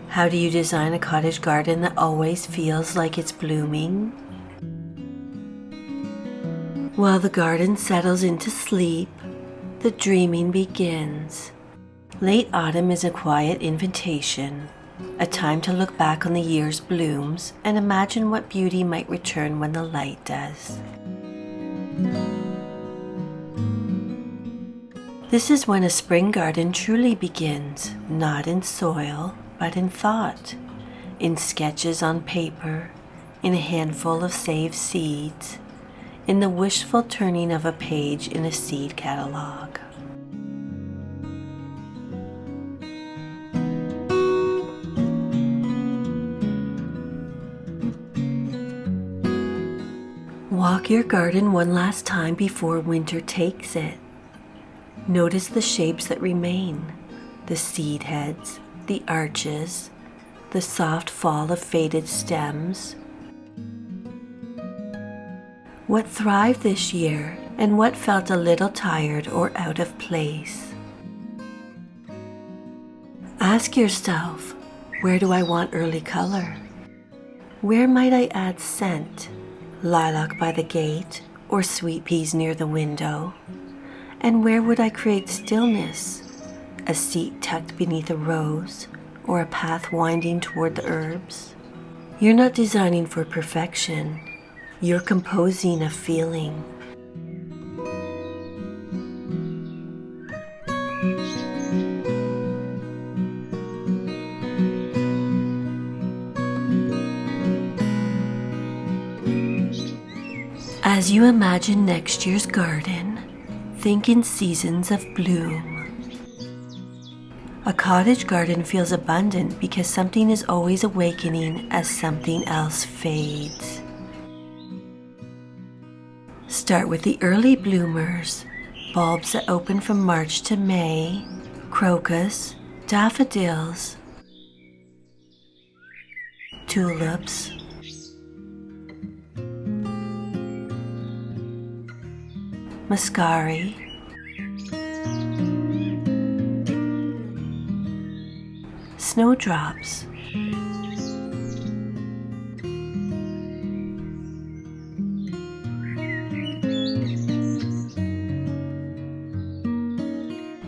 How do you design a cottage garden that always feels like it's blooming? While the garden settles into sleep, the dreaming begins. Late autumn is a quiet invitation, a time to look back on the year's blooms and imagine what beauty might return when the light does. This is when a spring garden truly begins, not in soil, but in thought, in sketches on paper, in a handful of saved seeds, in the wishful turning of a page in a seed catalog. Walk your garden one last time before winter takes it. Notice the shapes that remain, the seed heads, the arches, the soft fall of faded stems. What thrived this year and what felt a little tired or out of place? Ask yourself, where do I want early color? Where might I add scent? Lilac by the gate or sweet peas near the window? And where would I create stillness? A seat tucked beneath a rose or a path winding toward the herbs? You're not designing for perfection. You're composing a feeling. As you imagine next year's garden, think in seasons of bloom. A cottage garden feels abundant because something is always awakening as something else fades. Start with the early bloomers, bulbs that open from March to May, crocus, daffodils, tulips, muscari, snowdrops,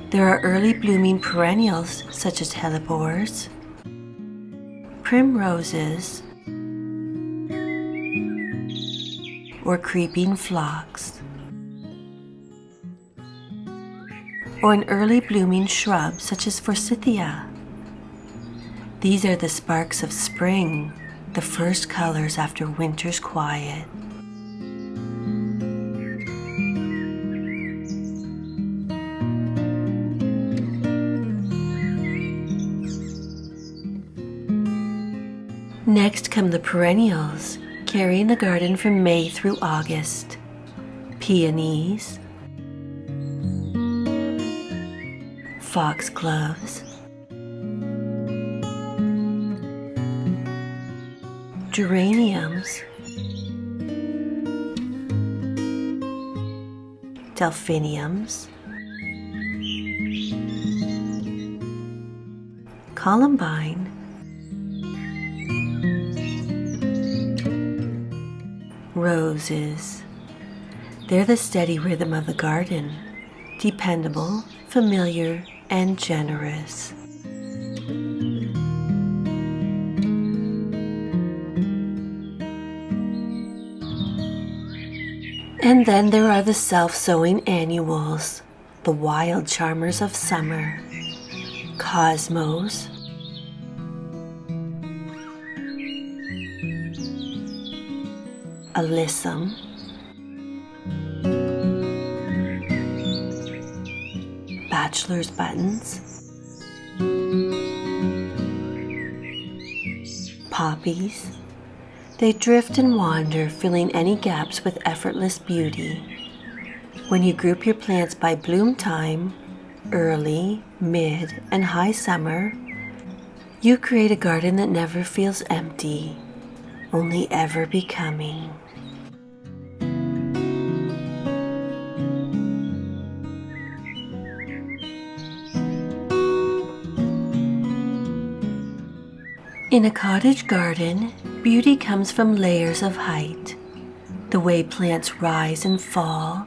there are early blooming perennials such as hellebores, primroses, or creeping phlox, or an early blooming shrub such as forsythia. These are the sparks of spring, the first colors after winter's quiet. Next come the perennials, carrying the garden from May through August. Peonies, foxgloves, geraniums, delphiniums, columbine, roses. They're the steady rhythm of the garden, dependable, familiar, and generous. And then there are the self-sowing annuals, the wild charmers of summer, cosmos, alyssum, bachelor's buttons, poppies. They drift and wander, filling any gaps with effortless beauty. When you group your plants by bloom time, early, mid, and high summer, you create a garden that never feels empty, only ever becoming. In a cottage garden, beauty comes from layers of height, the way plants rise and fall,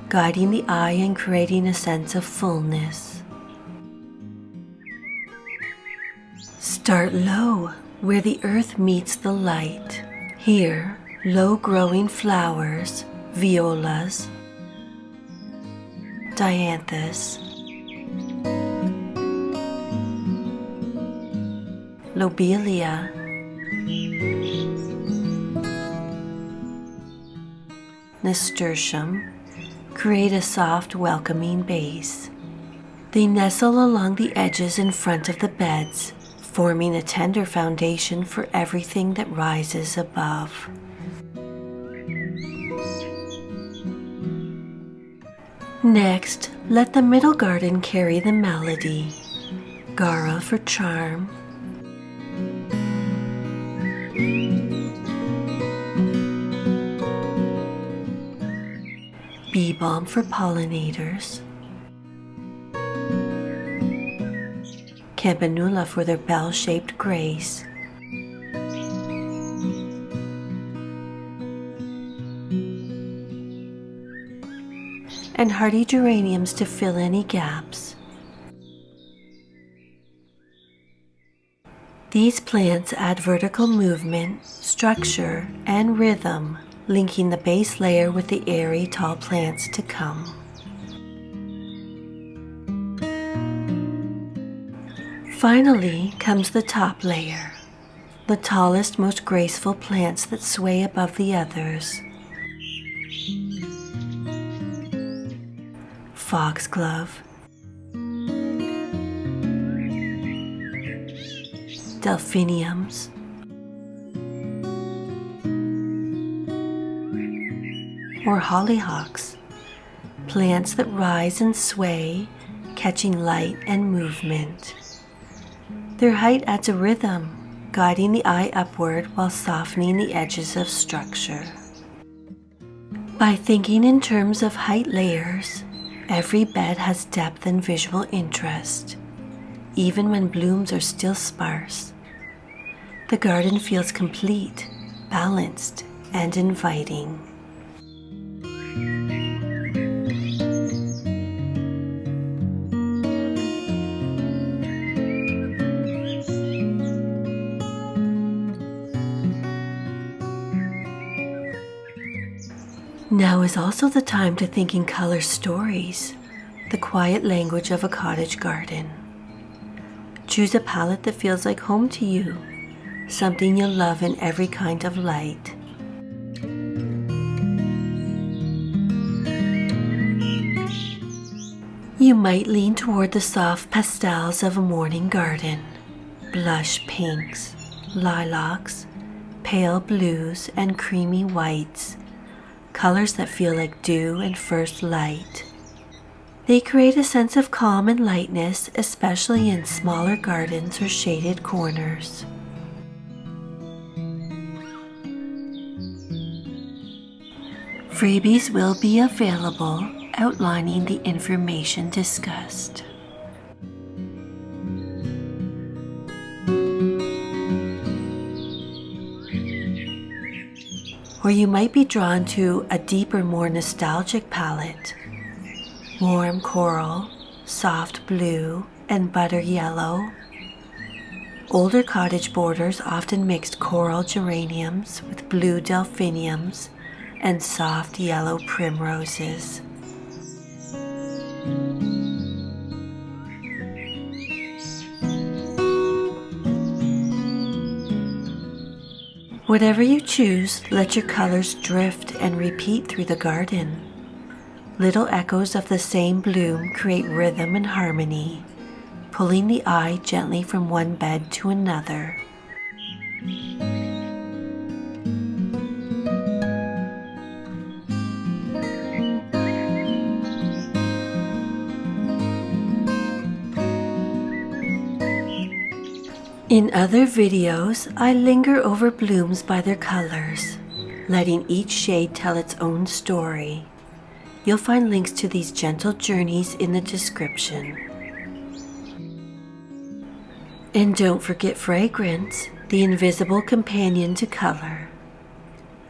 guiding the eye and creating a sense of fullness. Start low, where the earth meets the light. Here, low-growing flowers, violas, dianthus, lobelia, nasturtium, create a soft, welcoming base. They nestle along the edges in front of the beds, forming a tender foundation for everything that rises above. Next, let the middle garden carry the melody. Gaura for charm, bee balm for pollinators, campanula for their bell-shaped grace, and hardy geraniums to fill any gaps. These plants add vertical movement, structure, and rhythm, linking the base layer with the airy tall plants to come. Finally comes the top layer, the tallest, most graceful plants that sway above the others. Foxglove, delphiniums, or hollyhocks, plants that rise and sway, catching light and movement. Their height adds a rhythm, guiding the eye upward while softening the edges of structure. By thinking in terms of height layers, every bed has depth and visual interest, even when blooms are still sparse. The garden feels complete, balanced, and inviting. Now is also the time to think in color stories, the quiet language of a cottage garden. Choose a palette that feels like home to you, something you'll love in every kind of light. You might lean toward the soft pastels of a morning garden, blush pinks, lilacs, pale blues, and creamy whites, colors that feel like dew and first light. They create a sense of calm and lightness, especially in smaller gardens or shaded corners. Freebies will be available outlining the information discussed. Or you might be drawn to a deeper, more nostalgic palette. Warm coral, soft blue, and butter yellow. Older cottage borders often mixed coral geraniums with blue delphiniums and soft yellow primroses. Whatever you choose, let your colors drift and repeat through the garden. Little echoes of the same bloom create rhythm and harmony, pulling the eye gently from one bed to another. In other videos, I linger over blooms by their colors, letting each shade tell its own story. You'll find links to these gentle journeys in the description. And don't forget fragrance, the invisible companion to color.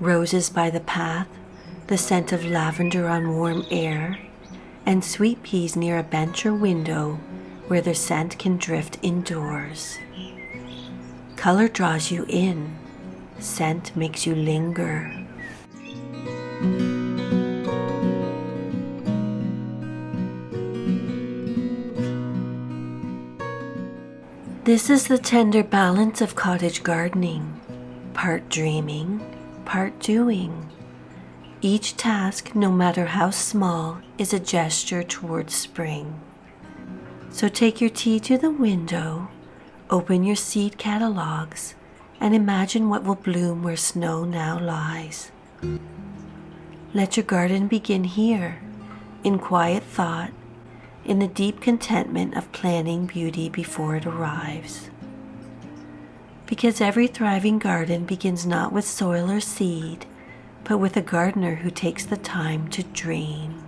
Roses by the path, the scent of lavender on warm air, and sweet peas near a bench or window where their scent can drift indoors. Color draws you in, scent makes you linger. This is the tender balance of cottage gardening, part dreaming, part doing. Each task, no matter how small, is a gesture towards spring. So take your tea to the window, open your seed catalogs, and imagine what will bloom where snow now lies. Let your garden begin here, in quiet thought, in the deep contentment of planning beauty before it arrives. Because every thriving garden begins not with soil or seed, but with a gardener who takes the time to dream.